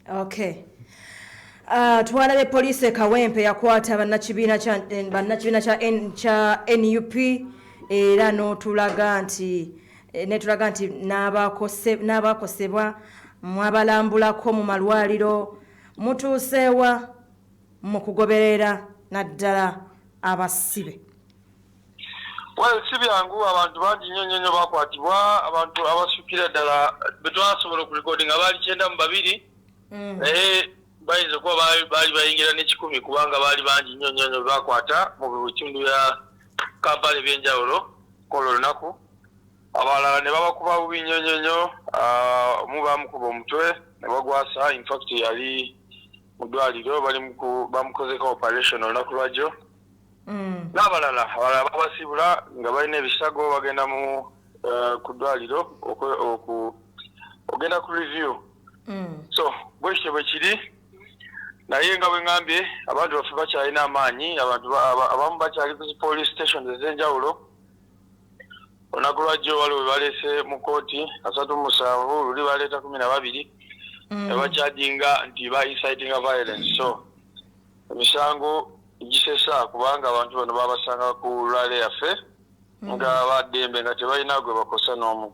Okay. Twalabe police Kawempe yakwata bannakibiina kya NUP era netulaga nti n'abakosebwa mwabalambulako mu malwaliro mutuusewa mu kugoberera naddala abasibe. Well, sibyangu abantu bangi nnyo bakwatibwa abantu abasukira ddala betwasobola okurekodinga baali 92 bayinza kuba baali bayingira n'ekikumi kubanga baali bangi nnyo bakwata mu bitundu bya Kampala ebyenjawulo kola olunaku abalala ne babakuba bubi nnyo mu bamukuba omutwe ne bagwasa. In fact yali mu ddwaliro bamukozeko operation olunaku lwajjo. N'abalala babasibula nga balina ebisago bagenda mu ku ddwaliro ogenda ku review. So bwekityo bwe kiri naye nga bwe ngambye abantu baffe bakyalina amaanyi. Abantu abamu bakyali ku police stations ez'enjawulo. Olunaku lwajjo waliwo we baleese mu kooti 37 luli baleeta 12 ne bakyajinga nti ba inciting violence. So emisango gisesa kubanga abantu bano babasanga ku rale yaffe nga baddembe nga tebalina gwe bakosa n'omu.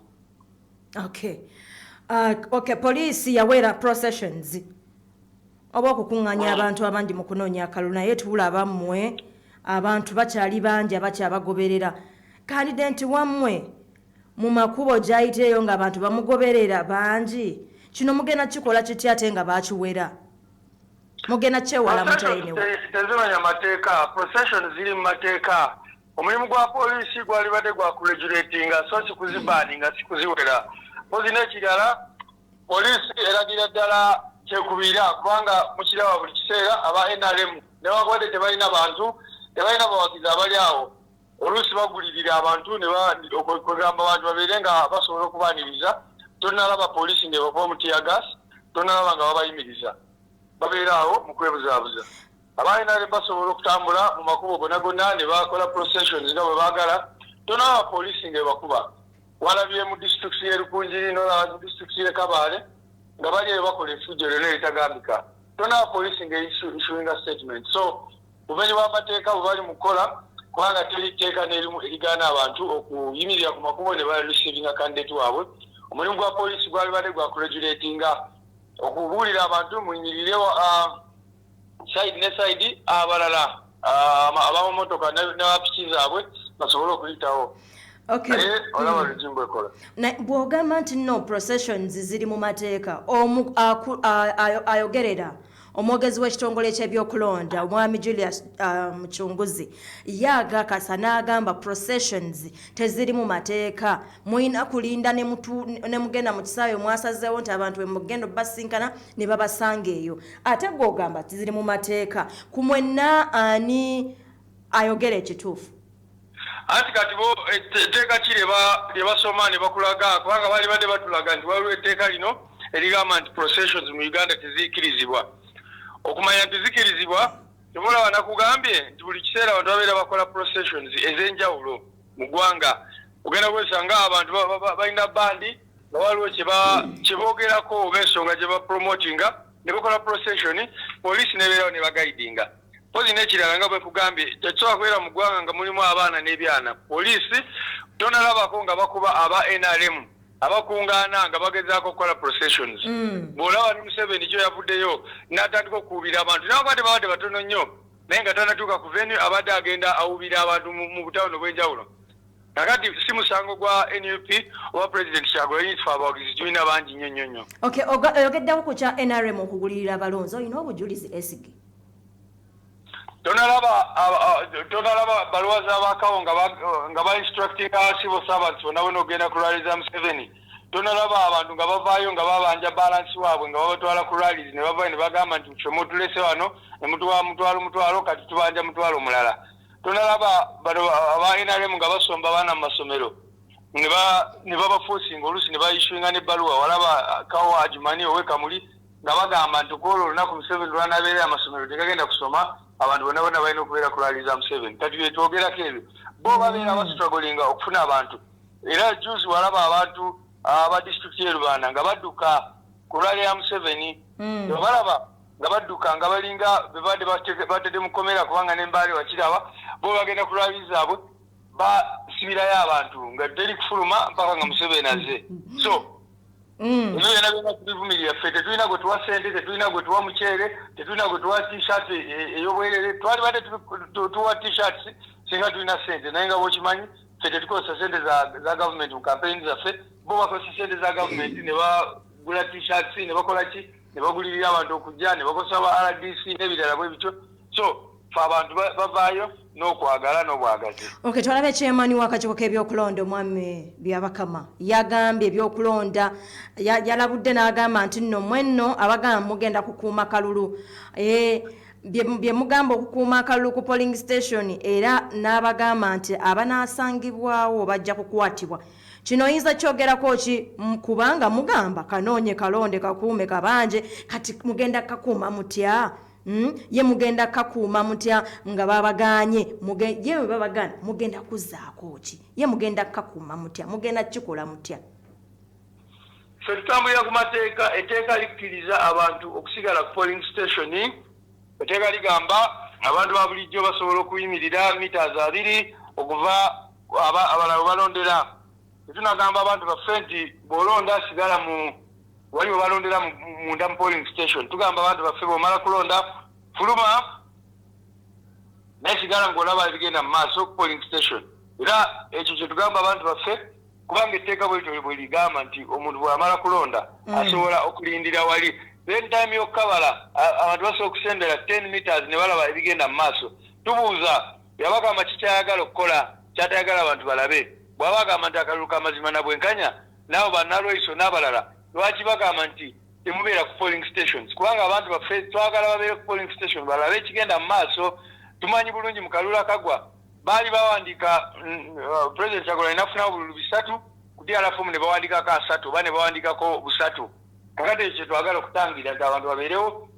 Okay, police yawera processions oba okukuŋŋaanya abantu abangi mu kunoonya akalulu naye tulaba mmwe abantu bakyali bangi abakyabagoberera. Kandidenti wammwe mu makubo gyayiteeyo ng'abantu bamugoberera bangi, kino mugenda kikola kitya ate nga bakiwera? Mugenda kyewala mutayinewo? Tezimanya mateeka, procession ziri mu mateeka. Omulimu gwa poliisi gwali badde gwa kuregulatinga so si kuzibaninga si kuziwera. Pozi n'ekirala poliisi eragira ddala kyekubira kubanga mukirawa buli kiseera aba NRM newankubadde tebalina bantu tebalina bawagizi abali awo oluusi bagulirira abantu okugamba abantu babeere nga basobola okubaaniriza. Tonalaba poliisi ng'ebakuba mu tear gas, tonalaba nga babayimiriza, babeera awo mu kwebuzaabuza. Aba NRM basobola okutambula mu makubo gonna ne bakola processions nga bwe baagala. Tonalaba poliisi ng'ebakuba. Walabye mu district y'e Rukunjiri n'olaba mu district y'e Kabale nga bali bakola effujjo lyonna eritagambika. Tonalaba poliisi ng'issuing a statement. So bumenyi bw'amateeka bwe bali mu kukola kubanga teri tteeka n'erimu erigaana abantu okuyimirira ku makubo ne bareceiving candidate waabwe. Omulimu gwa poliisi gwali badde gwa kuregulatinga okubuulira abantu muyimirire side ne side abalala abamotoka n'abapiki zaabwe basobole okuyitawo. Bw'ogamba nti no processions ziri mu mateeka ayogerera omwogezi w'ekitongole eky'ebyokulonda omwami Julius Mucunguzi yaagakasa n'agamba processions teziri mu mateeka, muyina kulinda ne mugenda mu kisaawe mwasazeewo nti abantu bwe mugenda basinkana ne babasanga eyo. Ate gw'ogamba tiziri mu mateeka, ku mwenna ani ayogera ekituufu? Anti kati bo etteeka ki lye basoma ne bakulaga kubanga baali badde batulaga nti waliwo etteeka lino erigamba nti processions mu Uganda teziikirizibwa. Okumanya nti zikirizibwa temulaba nakugambye nti buli kiseera abantu babeera bakola processions ez'enjawulo mu ggwanga. Ogenda kwesanga abantu balina bandi nga waliwo kye boogerako oba ensonga gye bapromotinga ne bakola procession, poliisi nebeerawo ne bagaidinga. Pozi n'ekirala nga bwe nkugambye tekisobola kubeera mu ggwanga nga mulimu abaana n'ebyana. Poliisi tonalabako nga bakuba aba NRM abakungaana nga bagezaako okukola processions. Bw'olaba ne Museveni gyo yavuddeyo n'atandika okuwubira abantu newankubadde babadde batono nnyo naye nga tanatuuka ku venue abadde agenda awubira abantu mu butawuni obw'enjawulo. Kakati si musango gwa NUP oba President Kyagulanyi ffe abawagizi tulina bangi nnyo. Okay, oyogeddeko ku kya NRM okugulirira abalonzi olina obujulizi esige? Tonalaba baluwa z'abakawo nga ba instructing civil servants bonna bonna ogenda ku rally za Museveni. Tonalaba abantu nga bavaayo nga babanja balance waabwe nga babatwala ku rallies ne bavaayo ne bagamba nti ffe mutulese wano ne mutuwa mutwalo kati tubanja mutwalo mulala. Tonalaba aba NRM nga basomba baana mu masomero ne babaforcing oluusi ne bayissuinga n'ebbaluwa. Walaba kawo Ajumani owe Kamuli nga bagamba nti kwolwo olunaku Museveni lwanabeera amasomero tegagenda kusoma abantu bonna balina okubeera ku rally za Museveni. Kati byetwogerako ebyo bo babeera bastrugglinga okufuna abantu. Era juzi walaba abantu aba district y'e Rubanda nga badduka ku lwali ya Museveni balaba nga badduka nga balinga bebadde batedde mukomera kubanga n'embaale wakiraba bo bagenda ku lwali zaabwe basibirayo abantu nga teri kufuluma mpaka nga Museveni azze so ebyo byonna byonna tubivumirira ffe tetulina gwe tuwa ssente tetulina gwe tuwa muceere tetulina gwe tuwa t-shirt ey'obwerere twali badde tuwa t-shirts singa tulina ssente naye nga bwokimanyi ffe tetukozesa ssente za gavumenti mu campaign zaffe bo bakozesa ssente za gavumenti ne bagula t-shirts ne bakola ki ne bagulirira abantu okujja ne bakozesa ba RDC n'ebirala bwe bityo so fe abantu bavaayo n'okwagala n'obwagazi. Okay, twalabe ekyemani w'akakiiko k'ebyokulonda omwami Byabakama yagambye ebyokulonda yalabudde n'agamba nti nno mwenno abagamba mugenda kukuuma kalulu bye mugamba okukuuma akalulu ku polling station era n'abagamba nti abanaasangibwawo bajja kukwatibwa. Kino oyinza kyogerako ki kubanga mugamba kanoonye kalonde kakuume kabanje kati mugenda kakuuma mutya? Ye mugenda kakuuma mutya nga babaganye ye babagana mugenda kuzzaako ki? Ye mugenda kakuuma mutya? Mugenda kikola mutya? Ffe tutambulira ku mateeka, etteeka likkiriza abantu okusigala ku polling station. Etteeka ligamba abantu ba bulijjo basobola okuyimirira mita 2 okuva abalala balondera. Tetunagamba abantu baffe nti bw'olonda sigala waliwo balondera munda mu polling station. Tugamba abantu baffe bw'omala kulonda fuluma naye sigala ng'olaba ebigenda mu maaso ku polling station. Era ekyo kye tugamba abantu baffe kubanga etteeka bwe ligamba nti omuntu bw'amala kulonda asobola okulindira wali. Then time y'okukabala abantu basobola okusembera 10 meters ne balaba ebigenda mu maaso. Tubuuza Byabakama kikyayagala okukola kyatayagala abantu balabe. Bw'abagamba nti akalulu k'amazima na bwenkanya nabo bannalwaiso n'abalala lwaki bagamba nti temubeera ku polling stations kubanga abantu baffe twagala babeere ku polling station balabe ekigenda mu maaso. Tumanyi bulungi mu kalulu akagwa baali bawandiika President Kyagulanyi n'afunawo obululu 3 ku DRFM ne bawandiikako 3 oba ne bawandiikako 3 kakati ekyo twagala okutangira nti abantu babeerewo.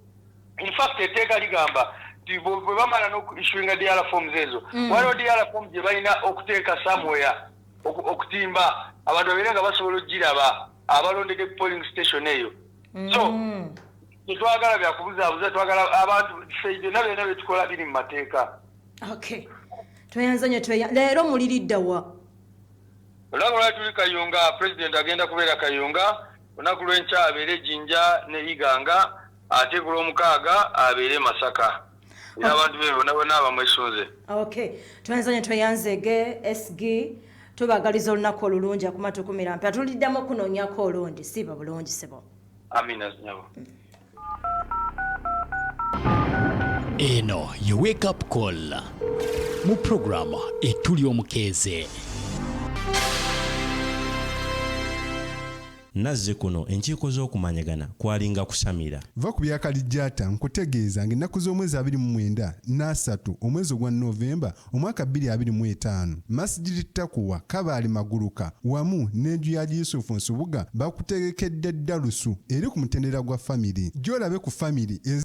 In fact etteeka ligamba nti bwe bamala n'okuissuinga DRFM ezo waliwo DRFM gye balina okuteeka somewhere okutimba abantu babeere nga basobola okugiraba abalondedde ku polling station eyo. So tetwagala byakubuzaabuza twagala abantu byonna byonna byetukola biri mu mateeka. Okay, tweyanza nyo leero muliridda wa? Olunaku lwali tuli Kayunga, President agenda kubeera Kayunga. Olunaku lw'enkya abeere Jinja ne Iganga ate ku lw'omukaaga abeere Masaka. Era abantu be bonna bamwesunze. Okay, tweyanza nyo tweyanzege SG tubagaliza olunaku olulungi akumatukumira mpya tuliddamu okunoonyako olundi siba bulungi sebo. Amina nyabo. Eno ye wake up call mu programa etuli omukeeze. Nazze kuno enkiiko z'okumanyagana kwalinga kusamira. Va ku byakalijjata nkutegeeza ng'ennaku z'omwezi 29 n'asatu omwezi ogwa Novemba omwaka 2025 Masjid Taqwa Kabaali Maguluka wamu n'enju ya Yusufu Nsubuga bakutegekedde Dalusu eri ku mutendera gwa family. Gy'olabe ku family